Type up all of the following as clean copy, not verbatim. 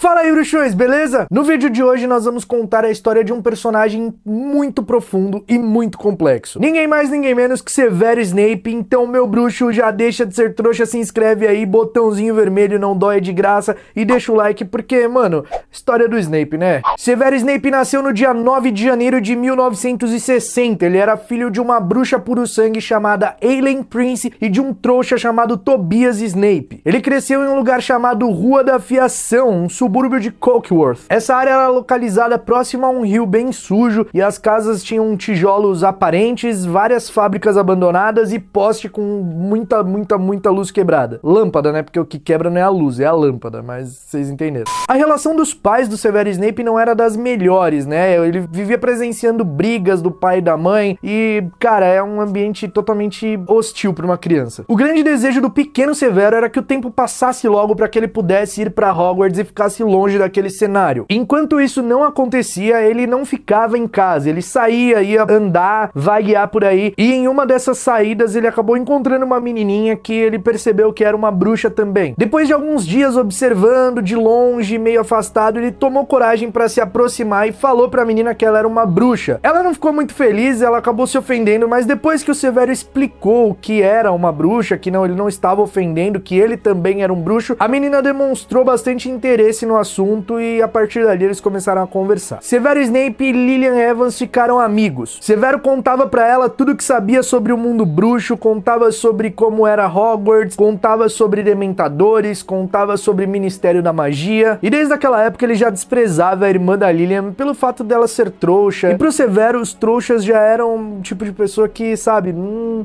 Fala aí, bruxões, beleza? No vídeo de hoje nós vamos contar a história de um personagem muito profundo e muito complexo. Ninguém mais, ninguém menos que Severus Snape. Então, meu bruxo, já deixa de ser trouxa, se inscreve aí, botãozinho vermelho, não dói de graça, e deixa o like, porque, mano, história do Snape, né? Severus Snape nasceu no dia 9 de janeiro de 1960. Ele era filho de uma bruxa puro sangue chamada Aileen Prince e de um trouxa chamado Tobias Snape. Ele cresceu em um lugar chamado Rua da Fiação, um subúrbio de Cokeworth. Essa área era localizada próxima a um rio bem sujo e as casas tinham tijolos aparentes, várias fábricas abandonadas e poste com muita luz quebrada. Lâmpada, né? Porque o que quebra não é a luz, é a lâmpada, mas vocês entenderam. A relação dos pais do Severus Snape não era das melhores, né? Ele vivia presenciando brigas do pai e da mãe e, cara, é um ambiente totalmente hostil para uma criança. O grande desejo do pequeno Severo era que o tempo passasse logo para que ele pudesse ir para Hogwarts e ficasse longe daquele cenário. Enquanto isso não acontecia, ele não ficava em casa, ele saía, ia andar, vaguear por aí, e em uma dessas saídas ele acabou encontrando uma menininha que ele percebeu que era uma bruxa também. Depois de alguns dias observando de longe, meio afastado, ele tomou coragem para se aproximar e falou pra menina que ela era uma bruxa. Ela não ficou muito feliz, ela acabou se ofendendo, mas depois que o Severo explicou que era uma bruxa, que não, ele não estava ofendendo, que ele também era um bruxo, a menina demonstrou bastante interesse no assunto e a partir dali eles começaram a conversar. Severus Snape e Lillian Evans ficaram amigos. Severo contava pra ela tudo que sabia sobre o mundo bruxo, contava sobre como era Hogwarts, contava sobre dementadores, contava sobre Ministério da Magia, e desde aquela época ele já desprezava a irmã da Lillian pelo fato dela ser trouxa, e pro Severo os trouxas já eram um tipo de pessoa que, sabe,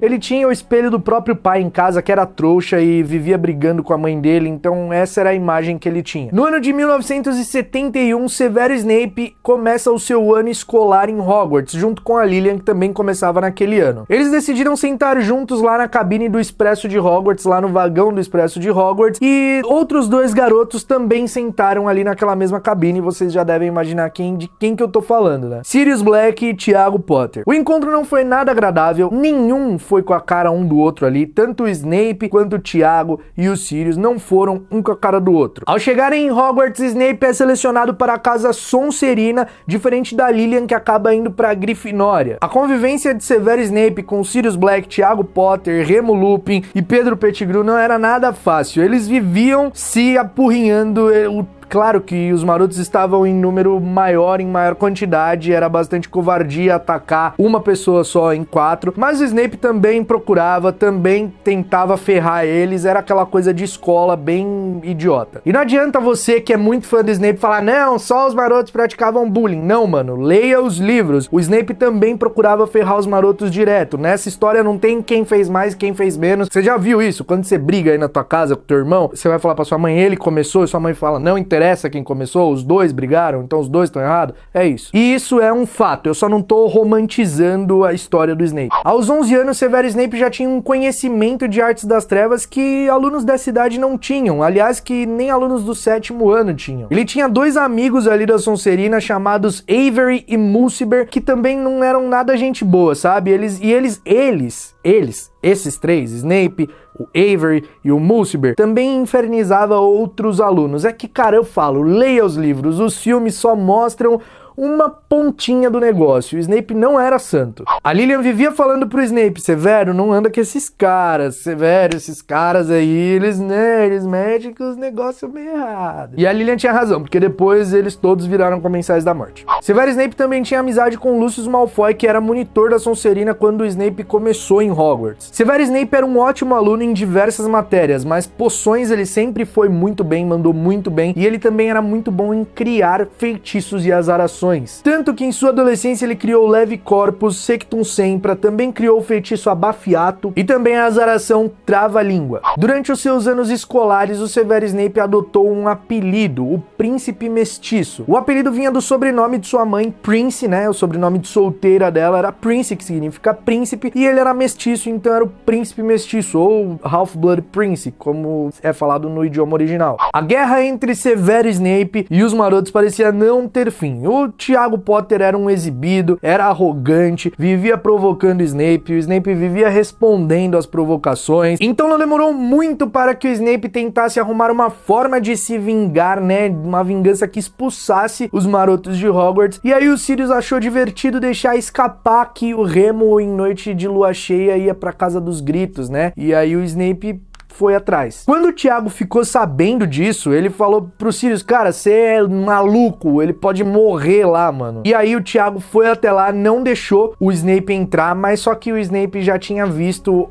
ele tinha o espelho do próprio pai em casa que era trouxa e vivia brigando com a mãe dele, então essa era a imagem que ele tinha. No ano de 1971, Severus Snape começa o seu ano escolar em Hogwarts, junto com a Lillian, que também começava naquele ano. Eles decidiram sentar juntos lá na cabine do Expresso de Hogwarts, lá no vagão do Expresso de Hogwarts, e outros dois garotos também sentaram ali naquela mesma cabine, vocês já devem imaginar de quem que eu tô falando, né? Sirius Black e Tiago Potter. O encontro não foi nada agradável, nenhum foi com a cara um do outro ali, tanto o Snape quanto o Tiago e o Sirius não foram um com a cara do outro. Ao chegarem em Hogwarts, Snape é selecionado para a casa Sonserina, diferente da Lillian, que acaba indo para a Grifinória. A convivência de Severus Snape com Sirius Black, Tiago Potter, Remo Lupin e Pedro Pettigrew não era nada fácil. Eles viviam se apurrinhando Claro que os marotos estavam em número maior, em maior quantidade, era bastante covardia atacar uma pessoa só em 4, mas o Snape também procurava, também tentava ferrar eles, era aquela coisa de escola bem idiota. E não adianta você que é muito fã do Snape falar, não, só os marotos praticavam bullying. Não, mano, leia os livros. O Snape também procurava ferrar os marotos direto. Nessa história não tem quem fez mais, quem fez menos. Você já viu isso? Quando você briga aí na tua casa com teu irmão, você vai falar pra sua mãe, ele começou, e sua mãe fala, não interessa quem começou, os dois brigaram, então os dois estão errados. É isso. E isso é um fato, eu só não tô romantizando a história do Snape. Aos 11 anos, Severus Snape já tinha um conhecimento de artes das trevas que alunos dessa idade não tinham, aliás, que nem alunos do 7º ano tinham. Ele tinha dois amigos ali da Sonserina chamados Avery e Mulciber, que também não eram nada gente boa, sabe? Esses três, Snape, o Avery e o Mulciber, também infernizava outros alunos. É que, cara, eu falo, leia os livros, os filmes só mostram uma pontinha do negócio. O Snape não era santo. A Lillian vivia falando pro Snape, Severo, não anda com esses caras, Severo, esses caras aí, eles metem com os negócios meio errados. E a Lillian tinha razão, porque depois eles todos viraram comensais da morte. Severus Snape também tinha amizade com Lucius Malfoy, que era monitor da Sonserina quando o Snape começou em Hogwarts. Severus Snape era um ótimo aluno em diversas matérias, mas poções ele sempre foi muito bem, mandou muito bem, e ele também era muito bom em criar feitiços e azarações. Tanto que em sua adolescência ele criou o Leve Corpus, Sectum Sempra, também criou o feitiço Abafiato e também a azaração Trava-Língua. Durante os seus anos escolares, o Severus Snape adotou um apelido, o Príncipe Mestiço. O apelido vinha do sobrenome de sua mãe, Prince, né? O sobrenome de solteira dela era Prince, que significa príncipe, e ele era mestiço, então era o Príncipe Mestiço, ou Half-Blood Prince, como é falado no idioma original. A guerra entre Severus Snape e os marotos parecia não ter fim. O Tiago Potter era um exibido, era arrogante, vivia provocando o Snape vivia respondendo às provocações. Então não demorou muito para que o Snape tentasse arrumar uma forma de se vingar, né? Uma vingança que expulsasse os marotos de Hogwarts. E aí o Sirius achou divertido deixar escapar que o Remo, em noite de lua cheia, ia pra Casa dos Gritos, né? E aí o Snape foi atrás. Quando o Tiago ficou sabendo disso, ele falou pro Sirius, cara, você é maluco, ele pode morrer lá, mano. E aí o Tiago foi até lá, não deixou o Snape entrar, mas só que o Snape já tinha visto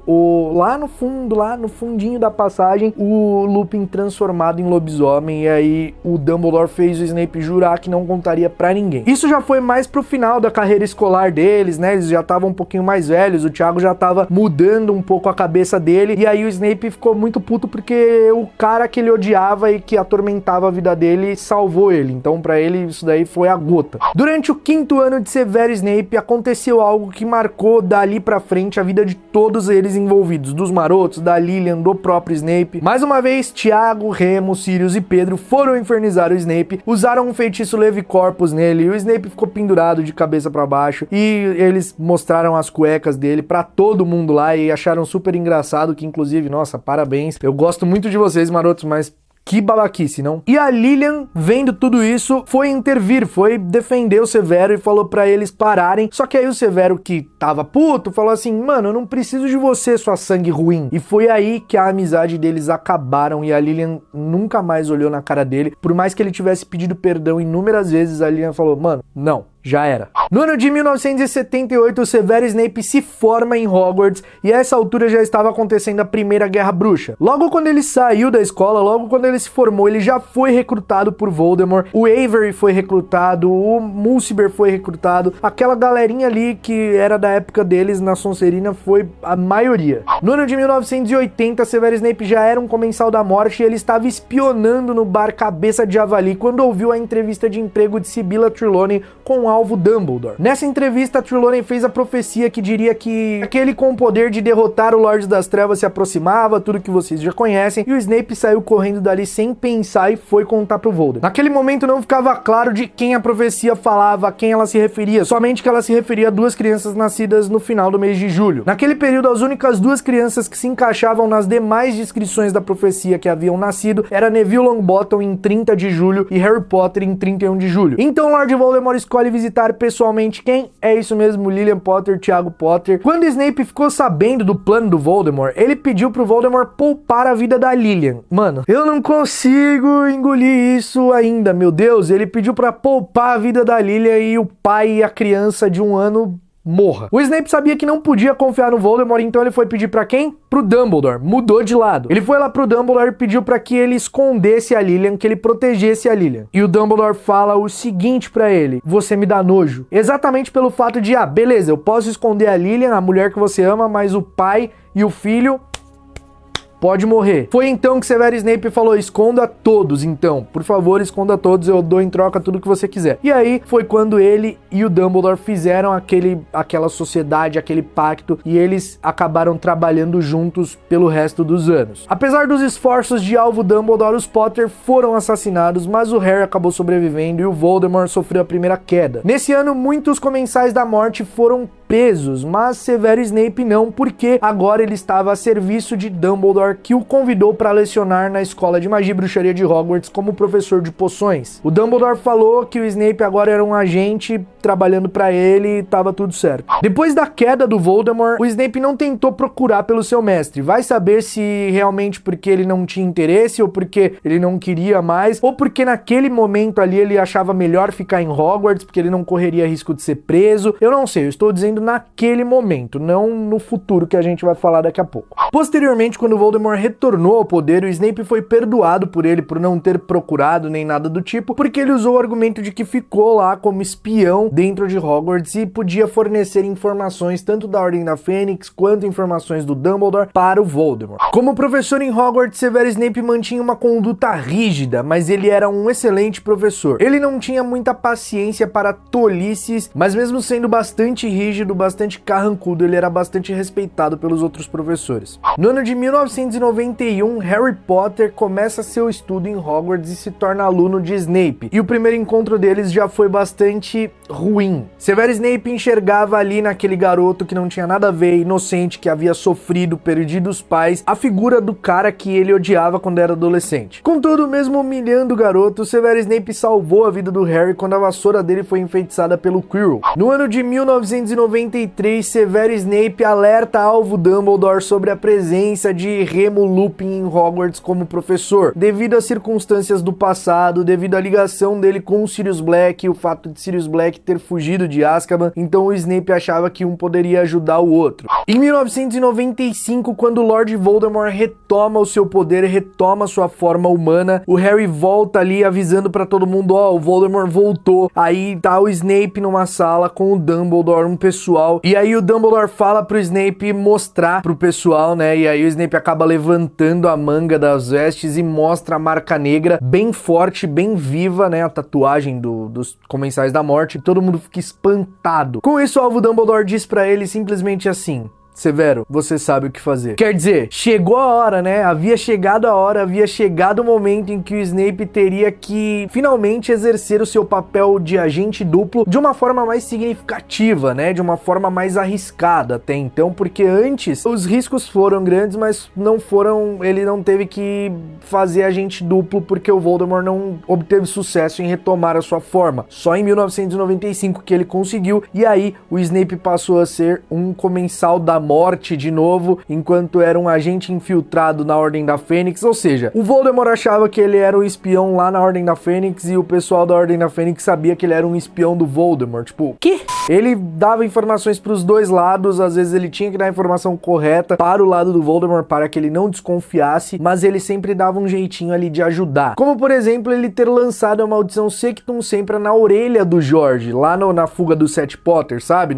lá no fundo, lá no fundinho da passagem, o Lupin transformado em lobisomem, e aí o Dumbledore fez o Snape jurar que não contaria pra ninguém. Isso já foi mais pro final da carreira escolar deles, né? Eles já estavam um pouquinho mais velhos, o Tiago já tava mudando um pouco a cabeça dele, e aí o Snape ficou muito puto porque o cara que ele odiava e que atormentava a vida dele salvou ele. Então pra ele isso daí foi a gota. Durante o 5º ano de Severus Snape aconteceu algo que marcou dali pra frente a vida de todos eles envolvidos, dos marotos, da Lilian, do próprio Snape. Mais uma vez, Tiago, Remo, Sirius e Pedro foram infernizar o Snape, usaram um feitiço Levicorpus nele e o Snape ficou pendurado de cabeça pra baixo e eles mostraram as cuecas dele pra todo mundo lá e acharam super engraçado, que inclusive, nossa, parabéns. Eu gosto muito de vocês, marotos, mas que babaquice, não? E a Lilian, vendo tudo isso, foi intervir, foi defender o Severo e falou pra eles pararem. Só que aí o Severo, que tava puto, falou assim, mano, eu não preciso de você, sua sangue ruim. E foi aí que a amizade deles acabaram e a Lilian nunca mais olhou na cara dele. Por mais que ele tivesse pedido perdão inúmeras vezes, a Lilian falou, mano, não. Já era. No ano de 1978, o Severus Snape se forma em Hogwarts e a essa altura já estava acontecendo a Primeira Guerra Bruxa. Logo quando ele saiu da escola, logo quando ele se formou, ele já foi recrutado por Voldemort, o Avery foi recrutado, o Mulciber foi recrutado, aquela galerinha ali que era da época deles na Sonserina foi a maioria. No ano de 1980, Severus Snape já era um comensal da morte e ele estava espionando no bar Cabeça de Javali quando ouviu a entrevista de emprego de Sibylla Trelawney com o alvo Dumbledore. Nessa entrevista, Trelawney fez a profecia que diria que aquele com o poder de derrotar o Lorde das Trevas se aproximava, tudo que vocês já conhecem, e o Snape saiu correndo dali sem pensar e foi contar pro Voldemort. Naquele momento não ficava claro de quem a profecia falava, a quem ela se referia, somente que ela se referia a 2 crianças nascidas no final do mês de julho. Naquele período, as únicas 2 crianças que se encaixavam nas demais descrições da profecia que haviam nascido era Neville Longbottom em 30 de julho e Harry Potter em 31 de julho. Então Lord Voldemort escolhe visitar pessoalmente quem? É isso mesmo, Lilian Potter, Tiago Potter. Quando Snape ficou sabendo do plano do Voldemort, ele pediu pro Voldemort poupar a vida da Lilian. Mano, eu não consigo engolir isso ainda, meu Deus. Ele pediu pra poupar a vida da Lilian e o pai e a criança de 1 ano morra. O Snape sabia que não podia confiar no Voldemort, então ele foi pedir pra quem? Pro Dumbledore. Mudou de lado. Ele foi lá pro Dumbledore e pediu pra que ele escondesse a Lilian, que ele protegesse a Lilian. E o Dumbledore fala o seguinte pra ele: você me dá nojo. Exatamente pelo fato de, beleza, eu posso esconder a Lilian, a mulher que você ama, mas o pai e o filho pode morrer. Foi então que Severus Snape falou, esconda todos então, por favor, esconda todos, eu dou em troca tudo que você quiser. E aí foi quando ele e o Dumbledore fizeram aquela sociedade, aquele pacto, e eles acabaram trabalhando juntos pelo resto dos anos. Apesar dos esforços de alvo Dumbledore, os Potter foram assassinados, mas o Harry acabou sobrevivendo e o Voldemort sofreu a primeira queda. Nesse ano, muitos comensais da morte foram presos, mas Severus Snape não, porque agora ele estava a serviço de Dumbledore, que o convidou para lecionar na Escola de Magia e Bruxaria de Hogwarts como professor de poções. O Dumbledore falou que o Snape agora era um agente trabalhando para ele e tava tudo certo. Depois da queda do Voldemort, o Snape não tentou procurar pelo seu mestre. Vai saber se realmente porque ele não tinha interesse, ou porque ele não queria mais, ou porque naquele momento ali ele achava melhor ficar em Hogwarts, porque ele não correria risco de ser preso. Eu não sei, eu estou dizendo naquele momento, não no futuro que a gente vai falar daqui a pouco. Posteriormente, quando o Voldemort retornou ao poder, o Snape foi perdoado por ele por não ter procurado nem nada do tipo, porque ele usou o argumento de que ficou lá como espião dentro de Hogwarts e podia fornecer informações tanto da Ordem da Fênix quanto informações do Dumbledore para o Voldemort. Como professor em Hogwarts, Severus Snape mantinha uma conduta rígida, mas ele era um excelente professor. Ele não tinha muita paciência para tolices, mas mesmo sendo bastante rígido, rígido, bastante carrancudo, ele era bastante respeitado pelos outros professores. No ano de 1991, Harry Potter começa seu estudo em Hogwarts e se torna aluno de Snape. E o primeiro encontro deles já foi bastante ruim. Severus Snape enxergava ali naquele garoto que não tinha nada a ver, inocente, que havia sofrido, perdido os pais, a figura do cara que ele odiava quando era adolescente. Contudo, mesmo humilhando o garoto, Severus Snape salvou a vida do Harry quando a vassoura dele foi enfeitiçada pelo Quirrell. No ano de 1993, Severus Snape alerta Alvo Dumbledore sobre a presença de Remo Lupin em Hogwarts como professor, devido às circunstâncias do passado, devido à ligação dele com o Sirius Black e o fato de Sirius Black ter fugido de Azkaban, então o Snape achava que um poderia ajudar o outro. Em 1995, quando Lord Voldemort retoma o seu poder, retoma sua forma humana, o Harry volta ali avisando pra todo mundo, ó, o Voldemort voltou. Aí tá o Snape numa sala com o Dumbledore, um pessoal, e aí o Dumbledore fala pro Snape mostrar pro pessoal, né, e aí o Snape acaba levantando a manga das vestes e mostra a marca negra bem forte, bem viva, né, a tatuagem dos Comensais da Morte. Todo mundo fica espantado. Com isso, o Alvo Dumbledore diz pra ele simplesmente assim: Severo, você sabe o que fazer. Quer dizer, chegou a hora, né? Havia chegado a hora, havia chegado o momento em que o Snape teria que finalmente exercer o seu papel de agente duplo de uma forma mais significativa, né? De uma forma mais arriscada até então, porque antes os riscos foram grandes, mas não foram, ele não teve que fazer agente duplo porque o Voldemort não obteve sucesso em retomar a sua forma. Só em 1995 que ele conseguiu, e aí o Snape passou a ser um comensal da morte de novo, enquanto era um agente infiltrado na Ordem da Fênix. Ou seja, o Voldemort achava que ele era um espião lá na Ordem da Fênix e o pessoal da Ordem da Fênix sabia que ele era um espião do Voldemort. Tipo, quê? Ele dava informações para os dois lados, às vezes ele tinha que dar a informação correta para o lado do Voldemort para que ele não desconfiasse, mas ele sempre dava um jeitinho ali de ajudar. Como, por exemplo, ele ter lançado a maldição Sectum Sempra na orelha do George, lá na fuga dos Sete Potter, sabe?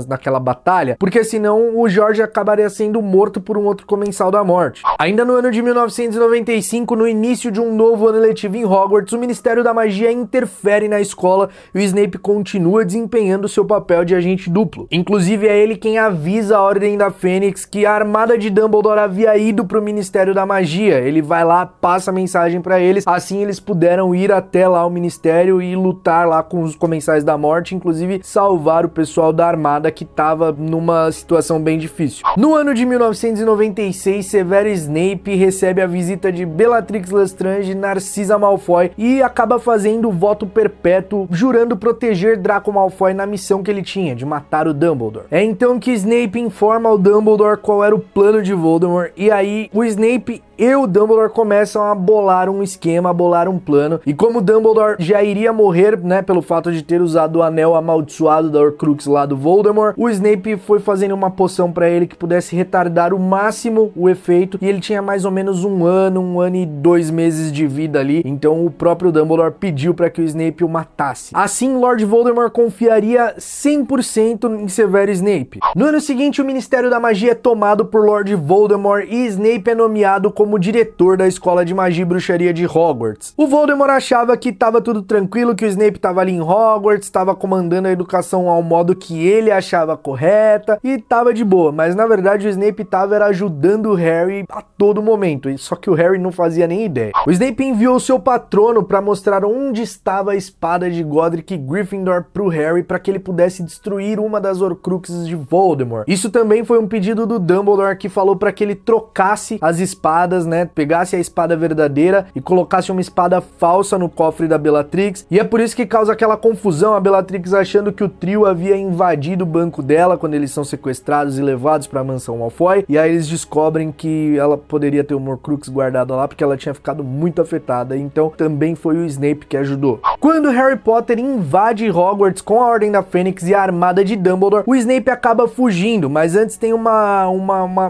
Naquela batalha, porque senão o George acabaria sendo morto por um outro Comensal da Morte. Ainda no ano de 1995, no início de um novo ano letivo em Hogwarts, o Ministério da Magia interfere na escola e o Snape continua desempenhando seu papel de agente duplo. Inclusive é ele quem avisa a Ordem da Fênix que a armada de Dumbledore havia ido para o Ministério da Magia. Ele vai lá, passa a mensagem para eles, assim eles puderam ir até lá o Ministério e lutar lá com os Comensais da Morte, inclusive salvar o pessoal da armada que estava numa situação bem difícil. No ano de 1996, Severus Snape recebe a visita de Bellatrix Lestrange e Narcissa Malfoy e acaba fazendo o voto perpétuo, jurando proteger Draco Malfoy na missão que ele tinha, de matar o Dumbledore. É então que Snape informa ao Dumbledore qual era o plano de Voldemort, e aí o Snape e o Dumbledore começam a bolar um esquema, a bolar um plano, e como o Dumbledore já iria morrer, né, pelo fato de ter usado o anel amaldiçoado da Horcrux lá do Voldemort, o Snape foi fazendo uma poção pra ele que pudesse retardar o máximo o efeito, e ele tinha mais ou menos um ano e 2 meses de vida ali, então o próprio Dumbledore pediu pra que o Snape o matasse. Assim, Lord Voldemort confiaria 100% em Severus Snape. No ano seguinte, o Ministério da Magia é tomado por Lord Voldemort e Snape é nomeado como diretor da Escola de Magia e Bruxaria de Hogwarts. O Voldemort achava que estava tudo tranquilo, que o Snape estava ali em Hogwarts, estava comandando a educação ao modo que ele achava correta e estava de boa, mas na verdade o Snape estava ajudando o Harry a todo momento, só que o Harry não fazia nem ideia. O Snape enviou seu patrono para mostrar onde estava a espada de Godric Gryffindor pro Harry para que ele pudesse destruir uma das Horcruxes de Voldemort. Isso também foi um pedido do Dumbledore, que falou para que ele trocasse as espadas, né, pegasse a espada verdadeira e colocasse uma espada falsa no cofre da Bellatrix, e é por isso que causa aquela confusão, a Bellatrix achando que o trio havia invadido o banco dela quando eles são sequestrados e levados para a mansão Malfoy, e aí eles descobrem que ela poderia ter uma Horcrux guardada lá porque ela tinha ficado muito afetada, então também foi o Snape que ajudou. Quando Harry Potter invade Hogwarts com a Ordem da Fênix e a armada de Dumbledore, o Snape acaba fugindo, mas antes tem uma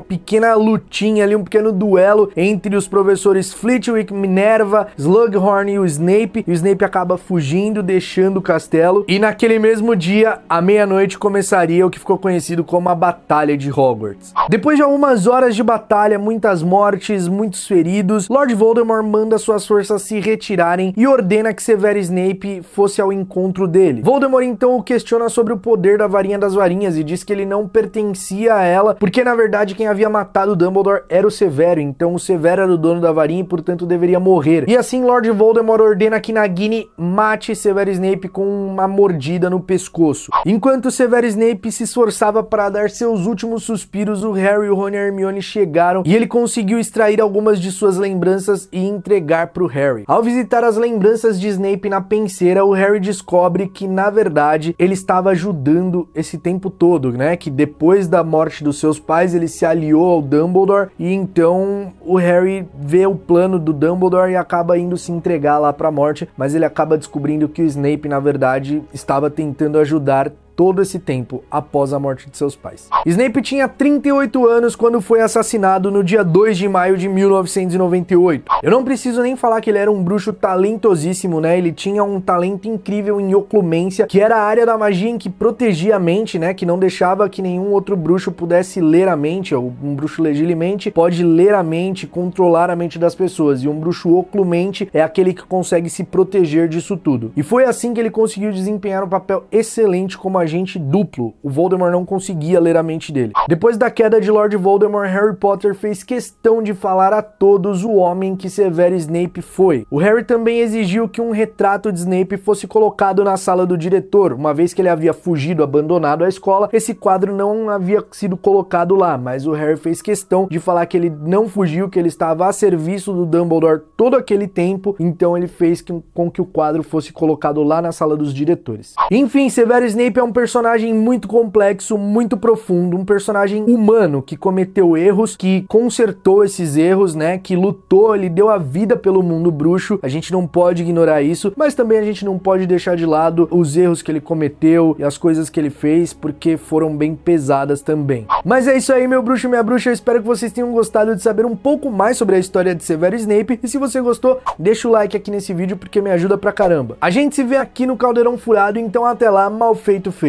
pequena lutinha ali, um pequeno duelo entre os professores Flitwick, Minerva, Slughorn e o Snape acaba fugindo, deixando o castelo, e naquele mesmo dia, à meia-noite, começaria o que ficou conhecido como a Batalha de Hogwarts. Depois de algumas horas de batalha, muitas mortes, muitos feridos, Lord Voldemort manda suas forças se retirarem e ordena que Severus Snape Snape fosse ao encontro dele. Voldemort então o questiona sobre o poder da varinha das varinhas e diz que ele não pertencia a ela, porque na verdade quem havia matado Dumbledore era o Severo, então o Severo era o dono da varinha e portanto deveria morrer. E assim Lord Voldemort ordena que Nagini mate Severo Snape com uma mordida no pescoço. Enquanto Severo Snape se esforçava para dar seus últimos suspiros, o Harry, o Rony e a Hermione chegaram e ele conseguiu extrair algumas de suas lembranças e entregar para o Harry. Ao visitar as lembranças de Snape na penseira, o Harry descobre que na verdade ele estava ajudando esse tempo todo, né? Que depois da morte dos seus pais ele se aliou ao Dumbledore e então o Harry vê o plano do Dumbledore e acaba indo se entregar lá para a morte, mas ele acaba descobrindo que o Snape na verdade estava tentando ajudar todo esse tempo após a morte de seus pais. Snape tinha 38 anos quando foi assassinado no dia 2 de maio de 1998. Eu não preciso nem falar que ele era um bruxo talentosíssimo, né? Ele tinha um talento incrível em oclumência, que era a área da magia em que protegia a mente, né? Que não deixava que nenhum outro bruxo pudesse ler a mente. Um bruxo legilimente pode ler a mente, controlar a mente das pessoas, e um bruxo oclumente é aquele que consegue se proteger disso tudo. E foi assim que ele conseguiu desempenhar um papel excelente como agente duplo. O Voldemort não conseguia ler a mente dele. Depois da queda de Lord Voldemort, Harry Potter fez questão de falar a todos o homem que Severo Snape foi. O Harry também exigiu que um retrato de Snape fosse colocado na sala do diretor. Uma vez que ele havia fugido, abandonado a escola, esse quadro não havia sido colocado lá, mas o Harry fez questão de falar que ele não fugiu, que ele estava a serviço do Dumbledore todo aquele tempo, então ele fez com que o quadro fosse colocado lá na sala dos diretores. Enfim, Severo Snape é um personagem muito complexo, muito profundo, um personagem humano que cometeu erros, que consertou esses erros, né, que lutou, ele deu a vida pelo mundo bruxo. A gente não pode ignorar isso, mas também a gente não pode deixar de lado os erros que ele cometeu e as coisas que ele fez, porque foram bem pesadas também. Mas é isso aí, meu bruxo e minha bruxa, eu espero que vocês tenham gostado de saber um pouco mais sobre a história de Severo Snape, e se você gostou, deixa o like aqui nesse vídeo porque me ajuda pra caramba. A gente se vê aqui no Caldeirão Furado, então até lá, mal feito feito.